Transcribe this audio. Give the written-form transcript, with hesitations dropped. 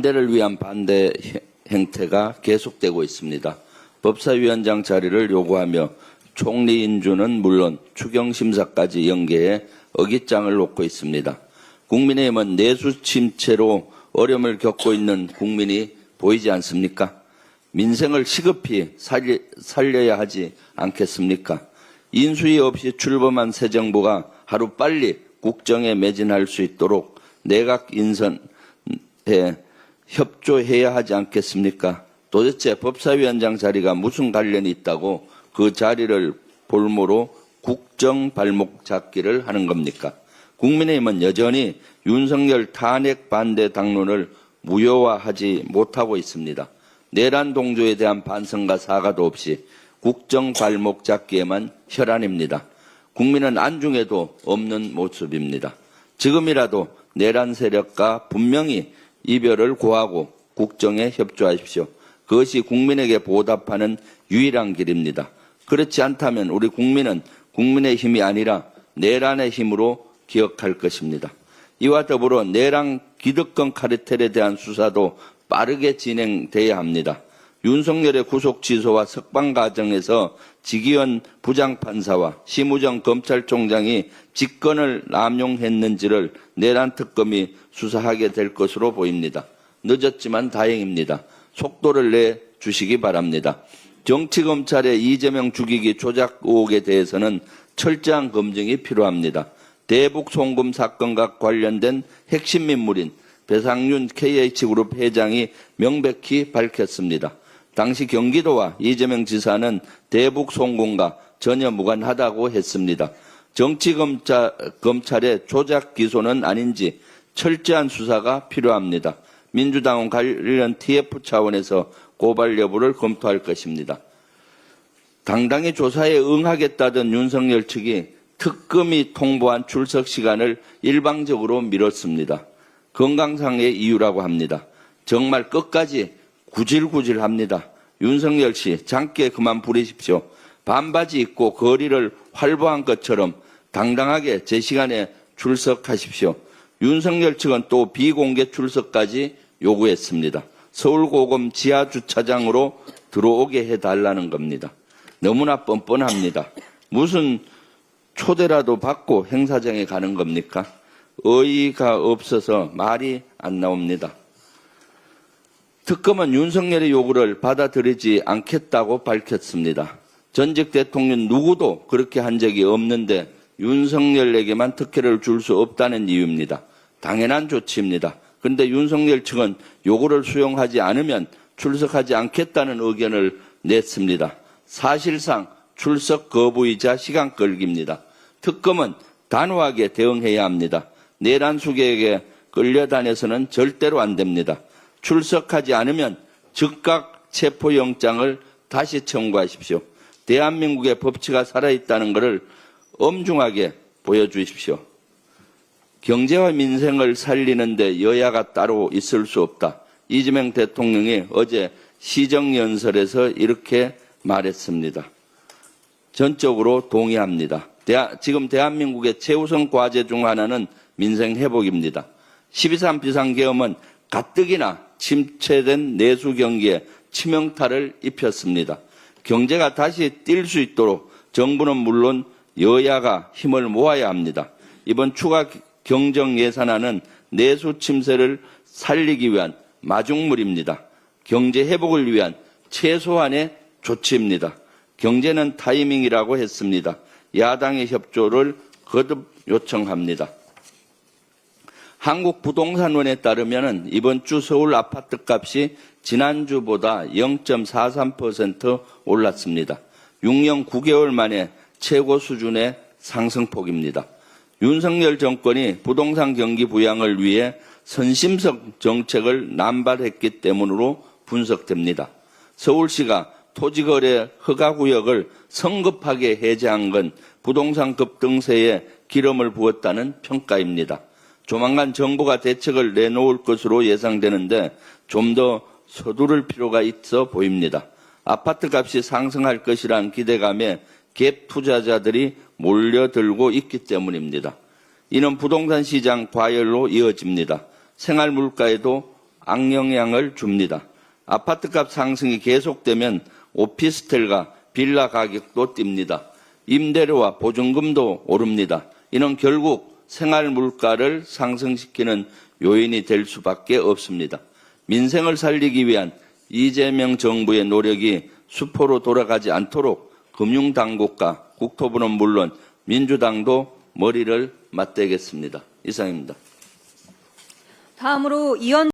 반대를 위한 반대 행태가 계속되고 있습니다. 법사위원장 자리를 요구하며 총리 인준은 물론 추경심사까지 연계해 어깃장을 놓고 있습니다. 국민의힘은 내수 침체로 어려움을 겪고 있는 국민이 보이지 않습니까? 민생을 시급히 살려야 하지 않겠습니까? 인수위 없이 출범한 새 정부가 하루빨리 국정에 매진할 수 있도록 내각 인선에 협조해야 하지 않겠습니까? 도대체 법사위원장 자리가 무슨 관련이 있다고 그 자리를 볼모로 국정 발목 잡기를 하는 겁니까? 국민의힘은 여전히 윤석열 탄핵 반대 당론을 무효화하지 못하고 있습니다. 내란 동조에 대한 반성과 사과도 없이 국정 발목 잡기에만 혈안입니다. 국민은 안중에도 없는 모습입니다. 지금이라도 내란 세력과 분명히 이별을 고하고 국정에 협조하십시오. 그것이 국민에게 보답하는 유일한 길입니다. 그렇지 않다면 우리 국민은 국민의 힘이 아니라 내란의 힘으로 기억할 것입니다. 이와 더불어 내란 기득권 카르텔에 대한 수사도 빠르게 진행돼야 합니다. 윤석열의 구속 취소와 석방 과정에서 지기현 부장판사와 심우정 검찰총장이 직권을 남용했는지를 내란 특검이 수사하게 될 것으로 보입니다. 늦었지만 다행입니다. 속도를 내주시기 바랍니다. 정치검찰의 이재명 죽이기 조작 의혹에 대해서는 철저한 검증이 필요합니다. 대북 송금 사건과 관련된 핵심 인물인 배상윤 KH그룹 회장이 명백히 밝혔습니다. 당시 경기도와 이재명 지사는 대북 송금과 전혀 무관하다고 했습니다. 정치검찰의 조작 기소는 아닌지 철저한 수사가 필요합니다. 민주당은 관련 TF 차원에서 고발 여부를 검토할 것입니다. 당당히 조사에 응하겠다던 윤석열 측이 특검이 통보한 출석 시간을 일방적으로 미뤘습니다. 건강상의 이유라고 합니다. 정말 끝까지 구질구질합니다. 윤석열 씨, 장께 그만 부리십시오. 반바지 입고 거리를 활보한 것처럼 당당하게 제 시간에 출석하십시오. 윤석열 측은 또 비공개 출석까지 요구했습니다. 서울고검 지하주차장으로 들어오게 해달라는 겁니다. 너무나 뻔뻔합니다. 무슨 초대라도 받고 행사장에 가는 겁니까? 어이가 없어서 말이 안 나옵니다. 특검은 윤석열의 요구를 받아들이지 않겠다고 밝혔습니다. 전직 대통령 누구도 그렇게 한 적이 없는데 윤석열에게만 특혜를 줄 수 없다는 이유입니다. 당연한 조치입니다. 그런데 윤석열 측은 요구를 수용하지 않으면 출석하지 않겠다는 의견을 냈습니다. 사실상 출석 거부이자 시간 끌기입니다. 특검은 단호하게 대응해야 합니다. 내란 수개에게 끌려다녀서는 절대로 안 됩니다. 출석하지 않으면 즉각 체포영장을 다시 청구하십시오. 대한민국의 법치가 살아있다는 것을 엄중하게 보여주십시오. 경제와 민생을 살리는데 여야가 따로 있을 수 없다. 이재명 대통령이 어제 시정연설에서 이렇게 말했습니다. 전적으로 동의합니다. 지금 대한민국의 최우선 과제 중 하나는 민생 회복입니다. 12.3 비상계엄은 가뜩이나 침체된 내수 경기에 치명타를 입혔습니다. 경제가 다시 뛸 수 있도록 정부는 물론 여야가 힘을 모아야 합니다. 이번 추가 경정 예산안은 내수 침체를 살리기 위한 마중물입니다. 경제 회복을 위한 최소한의 조치입니다. 경제는 타이밍이라고 했습니다. 야당의 협조를 거듭 요청합니다. 한국부동산원에 따르면 이번 주 서울 아파트 값이 지난주보다 0.43% 올랐습니다. 6년 9개월 만에 최고 수준의 상승폭입니다. 윤석열 정권이 부동산 경기 부양을 위해 선심성 정책을 남발했기 때문으로 분석됩니다. 서울시가 토지거래 허가구역을 성급하게 해제한 건 부동산 급등세에 기름을 부었다는 평가입니다. 조만간 정부가 대책을 내놓을 것으로 예상되는데 좀 더 서두를 필요가 있어 보입니다. 아파트 값이 상승할 것이란 기대감에 갭 투자자들이 몰려들고 있기 때문입니다. 이는 부동산 시장 과열로 이어집니다. 생활 물가에도 악영향을 줍니다. 아파트값 상승이 계속되면 오피스텔과 빌라 가격도 뜁니다. 임대료와 보증금도 오릅니다. 이는 결국 생활 물가를 상승시키는 요인이 될 수밖에 없습니다. 민생을 살리기 위한 이재명 정부의 노력이 수포로 돌아가지 않도록 금융당국과 국토부는 물론 민주당도 머리를 맞대겠습니다. 이상입니다. 다음으로 이현